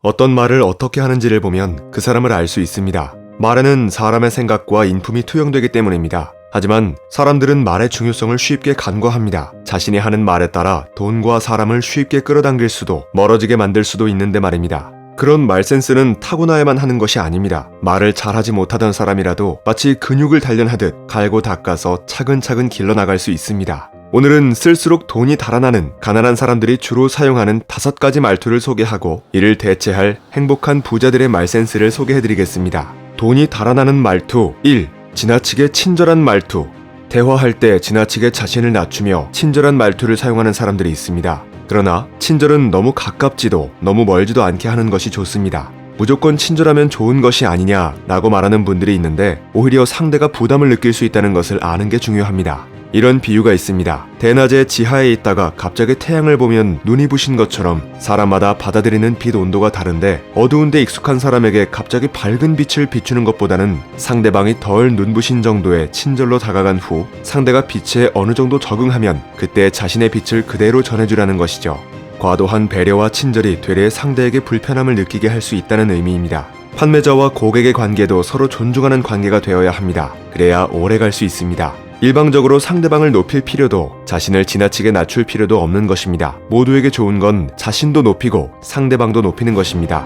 어떤 말을 어떻게 하는지를 보면 그 사람을 알 수 있습니다. 말에는 사람의 생각과 인품이 투영되기 때문입니다. 하지만 사람들은 말의 중요성을 쉽게 간과합니다. 자신이 하는 말에 따라 돈과 사람을 쉽게 끌어당길 수도 멀어지게 만들 수도 있는데 말입니다. 그런 말센스는 타고나야만 하는 것이 아닙니다. 말을 잘하지 못하던 사람이라도 마치 근육을 단련하듯 갈고 닦아서 차근차근 길러나갈 수 있습니다. 오늘은 쓸수록 돈이 달아나는 가난한 사람들이 주로 사용하는 5가지 말투를 소개하고 이를 대체할 행복한 부자들의 말센스를 소개해드리겠습니다. 돈이 달아나는 말투 1. 지나치게 친절한 말투. 대화할 때 지나치게 자신을 낮추며 친절한 말투를 사용하는 사람들이 있습니다. 그러나 친절은 너무 가깝지도 너무 멀지도 않게 하는 것이 좋습니다. 무조건 친절하면 좋은 것이 아니냐라고 말하는 분들이 있는데 오히려 상대가 부담을 느낄 수 있다는 것을 아는 게 중요합니다. 이런 비유가 있습니다. 대낮에 지하에 있다가 갑자기 태양을 보면 눈이 부신 것처럼 사람마다 받아들이는 빛 온도가 다른데 어두운 데 익숙한 사람에게 갑자기 밝은 빛을 비추는 것보다는 상대방이 덜 눈부신 정도의 친절로 다가간 후 상대가 빛에 어느 정도 적응하면 그때 자신의 빛을 그대로 전해주라는 것이죠. 과도한 배려와 친절이 되레 상대에게 불편함을 느끼게 할 수 있다는 의미입니다. 판매자와 고객의 관계도 서로 존중하는 관계가 되어야 합니다. 그래야 오래 갈 수 있습니다. 일방적으로 상대방을 높일 필요도 자신을 지나치게 낮출 필요도 없는 것입니다. 모두에게 좋은 건 자신도 높이고 상대방도 높이는 것입니다.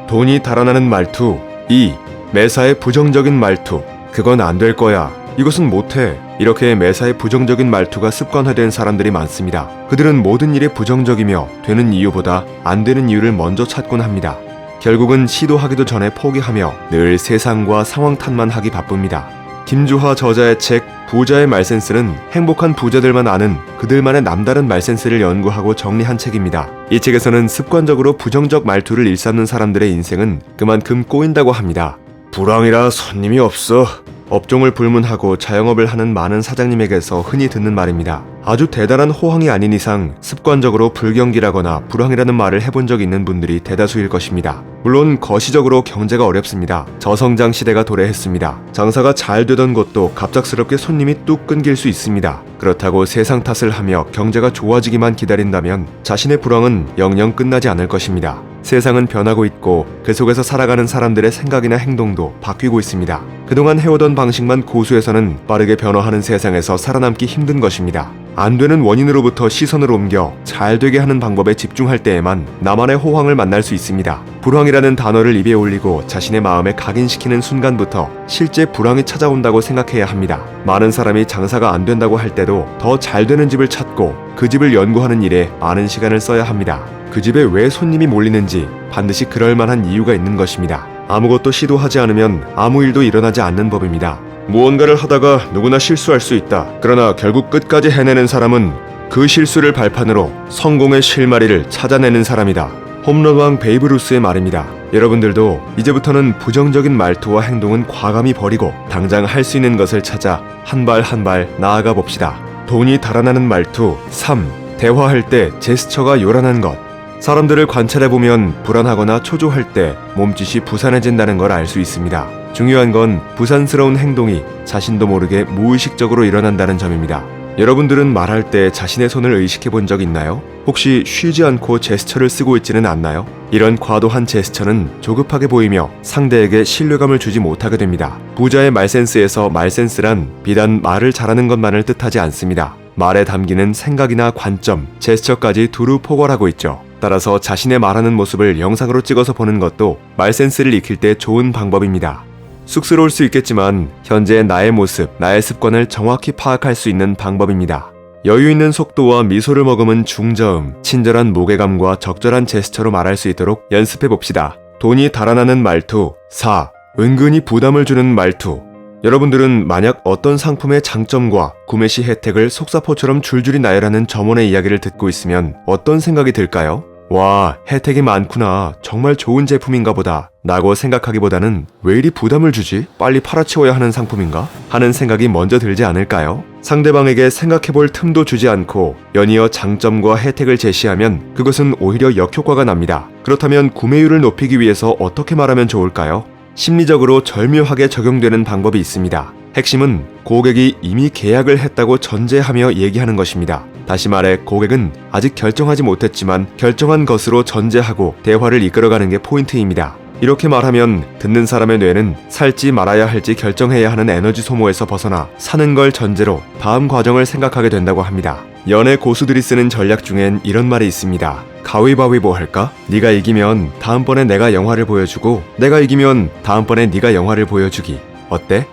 돈이 달아나는 말투 2. 매사에 부정적인 말투. 그건 안 될 거야. 이것은 못해. 이렇게 매사에 부정적인 말투가 습관화된 사람들이 많습니다. 그들은 모든 일에 부정적이며 되는 이유보다 안 되는 이유를 먼저 찾곤 합니다. 결국은 시도하기도 전에 포기하며 늘 세상과 상황 탓만 하기 바쁩니다. 김주하 저자의 책 부자의 말센스는 행복한 부자들만 아는 그들만의 남다른 말센스를 연구하고 정리한 책입니다. 이 책에서는 습관적으로 부정적 말투를 일삼는 사람들의 인생은 그만큼 꼬인다고 합니다. 불황이라 손님이 없어. 업종을 불문하고 자영업을 하는 많은 사장님에게서 흔히 듣는 말입니다. 아주 대단한 호황이 아닌 이상 습관적으로 불경기라거나 불황이라는 말을 해본 적 있는 분들이 대다수일 것입니다. 물론 거시적으로 경제가 어렵습니다. 저성장 시대가 도래했습니다. 장사가 잘 되던 곳도 갑작스럽게 손님이 뚝 끊길 수 있습니다. 그렇다고 세상 탓을 하며 경제가 좋아지기만 기다린다면 자신의 불황은 영영 끝나지 않을 것입니다. 세상은 변하고 있고 그 속에서 살아가는 사람들의 생각이나 행동도 바뀌고 있습니다. 그동안 해오던 방식만 고수해서는 빠르게 변화하는 세상에서 살아남기 힘든 것입니다. 안 되는 원인으로부터 시선을 옮겨 잘 되게 하는 방법에 집중할 때에만 나만의 호황을 만날 수 있습니다. 불황이라는 단어를 입에 올리고 자신의 마음에 각인시키는 순간부터 실제 불황이 찾아온다고 생각해야 합니다. 많은 사람이 장사가 안 된다고 할 때도 더 잘 되는 집을 찾고 그 집을 연구하는 일에 많은 시간을 써야 합니다. 그 집에 왜 손님이 몰리는지 반드시 그럴 만한 이유가 있는 것입니다. 아무것도 시도하지 않으면 아무 일도 일어나지 않는 법입니다. 무언가를 하다가 누구나 실수할 수 있다. 그러나 결국 끝까지 해내는 사람은 그 실수를 발판으로 성공의 실마리를 찾아내는 사람이다. 홈런왕 베이브 루스의 말입니다. 여러분들도 이제부터는 부정적인 말투와 행동은 과감히 버리고 당장 할 수 있는 것을 찾아 한 발 한 발 나아가 봅시다. 돈이 달아나는 말투 3. 대화할 때 제스처가 요란한 것. 사람들을 관찰해보면 불안하거나 초조할 때 몸짓이 부산해진다는 걸 알 수 있습니다. 중요한 건 부산스러운 행동이 자신도 모르게 무의식적으로 일어난다는 점입니다. 여러분들은 말할 때 자신의 손을 의식해본 적 있나요? 혹시 쉬지 않고 제스처를 쓰고 있지는 않나요? 이런 과도한 제스처는 조급하게 보이며 상대에게 신뢰감을 주지 못하게 됩니다. 부자의 말센스에서 말센스란 비단 말을 잘하는 것만을 뜻하지 않습니다. 말에 담기는 생각이나 관점, 제스처까지 두루 포괄하고 있죠. 따라서 자신의 말하는 모습을 영상으로 찍어서 보는 것도 말센스를 익힐 때 좋은 방법입니다. 쑥스러울 수 있겠지만 현재의 나의 모습, 나의 습관을 정확히 파악할 수 있는 방법입니다. 여유 있는 속도와 미소를 머금은 중저음, 친절한 무게감과 적절한 제스처로 말할 수 있도록 연습해봅시다. 돈이 달아나는 말투 4. 은근히 부담을 주는 말투. 여러분들은 만약 어떤 상품의 장점과 구매 시 혜택을 속사포처럼 줄줄이 나열하는 점원의 이야기를 듣고 있으면 어떤 생각이 들까요? 와, 혜택이 많구나. 정말 좋은 제품인가 보다. 라고 생각하기보다는 왜 이리 부담을 주지? 빨리 팔아치워야 하는 상품인가? 하는 생각이 먼저 들지 않을까요? 상대방에게 생각해볼 틈도 주지 않고 연이어 장점과 혜택을 제시하면 그것은 오히려 역효과가 납니다. 그렇다면 구매율을 높이기 위해서 어떻게 말하면 좋을까요? 심리적으로 절묘하게 적용되는 방법이 있습니다. 핵심은 고객이 이미 계약을 했다고 전제하며 얘기하는 것입니다. 다시 말해 고객은 아직 결정하지 못했지만 결정한 것으로 전제하고 대화를 이끌어가는 게 포인트입니다. 이렇게 말하면 듣는 사람의 뇌는 살지 말아야 할지 결정해야 하는 에너지 소모에서 벗어나 사는 걸 전제로 다음 과정을 생각하게 된다고 합니다. 연애 고수들이 쓰는 전략 중엔 이런 말이 있습니다. 가위바위보 할까? 네가 이기면 다음번에 내가 영화를 보여주고 내가 이기면 다음번에 네가 영화를 보여주기. 어때?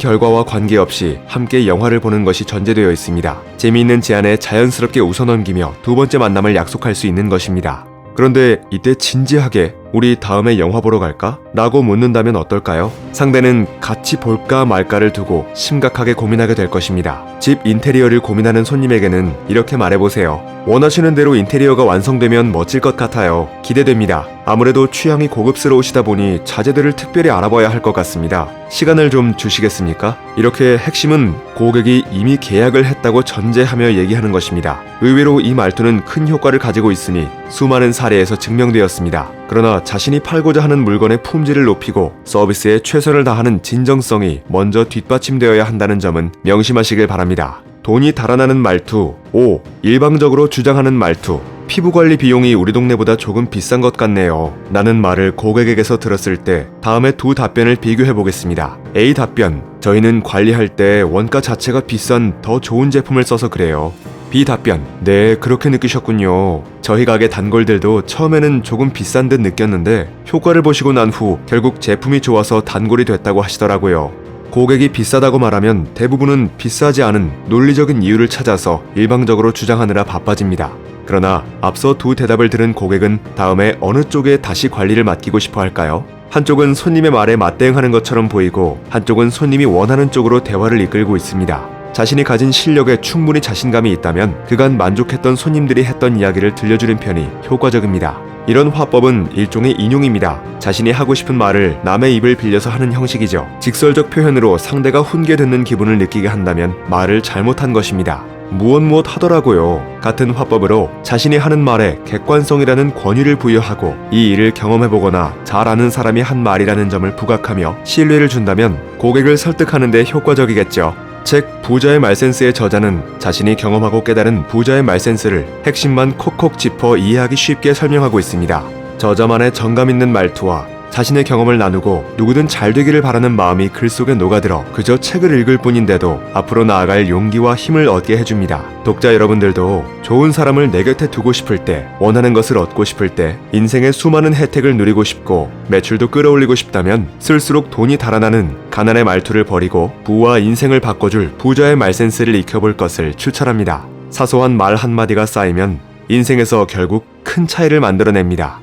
결과와 관계없이 함께 영화를 보는 것이 전제되어 있습니다. 재미있는 제안에 자연스럽게 웃어넘기며 두 번째 만남을 약속할 수 있는 것입니다. 그런데 이때 진지하게 우리 다음에 영화 보러 갈까? 라고 묻는다면 어떨까요? 상대는 같이 볼까 말까를 두고 심각하게 고민하게 될 것입니다. 집 인테리어를 고민하는 손님에게는 이렇게 말해보세요. 원하시는 대로 인테리어가 완성되면 멋질 것 같아요. 기대됩니다. 아무래도 취향이 고급스러우시다 보니 자재들을 특별히 알아봐야 할 것 같습니다. 시간을 좀 주시겠습니까? 이렇게 핵심은 고객이 이미 계약을 했다고 전제하며 얘기하는 것입니다. 의외로 이 말투는 큰 효과를 가지고 있으니 수많은 사례에서 증명되었습니다. 그러나 자신이 팔고자 하는 물건의 품질을 높이고 서비스에 최선을 다하는 진정성이 먼저 뒷받침되어야 한다는 점은 명심하시길 바랍니다. 돈이 달아나는 말투. 5. 일방적으로 주장하는 말투. 피부관리 비용이 우리 동네보다 조금 비싼 것 같네요. 라는 말을 고객에게서 들었을 때 다음에 두 답변을 비교해 보겠습니다. A 답변. 저희는 관리할 때 원가 자체가 비싼 더 좋은 제품을 써서 그래요. B 답변. 네, 그렇게 느끼셨군요. 저희 가게 단골들도 처음에는 조금 비싼 듯 느꼈는데 효과를 보시고 난 후 결국 제품이 좋아서 단골이 됐다고 하시더라고요. 고객이 비싸다고 말하면 대부분은 비싸지 않은 논리적인 이유를 찾아서 일방적으로 주장하느라 바빠집니다. 그러나 앞서 두 대답을 들은 고객은 다음에 어느 쪽에 다시 관리를 맡기고 싶어 할까요? 한쪽은 손님의 말에 맞대응하는 것처럼 보이고 한쪽은 손님이 원하는 쪽으로 대화를 이끌고 있습니다. 자신이 가진 실력에 충분히 자신감이 있다면 그간 만족했던 손님들이 했던 이야기를 들려주는 편이 효과적입니다. 이런 화법은 일종의 인용입니다. 자신이 하고 싶은 말을 남의 입을 빌려서 하는 형식이죠. 직설적 표현으로 상대가 훈계 듣는 기분을 느끼게 한다면 말을 잘못한 것입니다. 무엇 하더라고요. 같은 화법으로 자신이 하는 말에 객관성이라는 권위를 부여하고 이 일을 경험해보거나 잘 아는 사람이 한 말이라는 점을 부각하며 신뢰를 준다면 고객을 설득하는 데 효과적이겠죠. 책 부자의 말센스의 저자는 자신이 경험하고 깨달은 부자의 말센스를 핵심만 콕콕 짚어 이해하기 쉽게 설명하고 있습니다. 저자만의 정감 있는 말투와 자신의 경험을 나누고 누구든 잘 되기를 바라는 마음이 글 속에 녹아들어 그저 책을 읽을 뿐인데도 앞으로 나아갈 용기와 힘을 얻게 해줍니다. 독자 여러분들도 좋은 사람을 내 곁에 두고 싶을 때, 원하는 것을 얻고 싶을 때, 인생의 수많은 혜택을 누리고 싶고 매출도 끌어올리고 싶다면 쓸수록 돈이 달아나는 가난의 말투를 버리고 부와 인생을 바꿔줄 부자의 말센스를 익혀볼 것을 추천합니다. 사소한 말 한마디가 쌓이면 인생에서 결국 큰 차이를 만들어냅니다.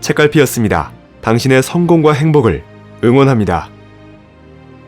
책갈피였습니다. 당신의 성공과 행복을 응원합니다.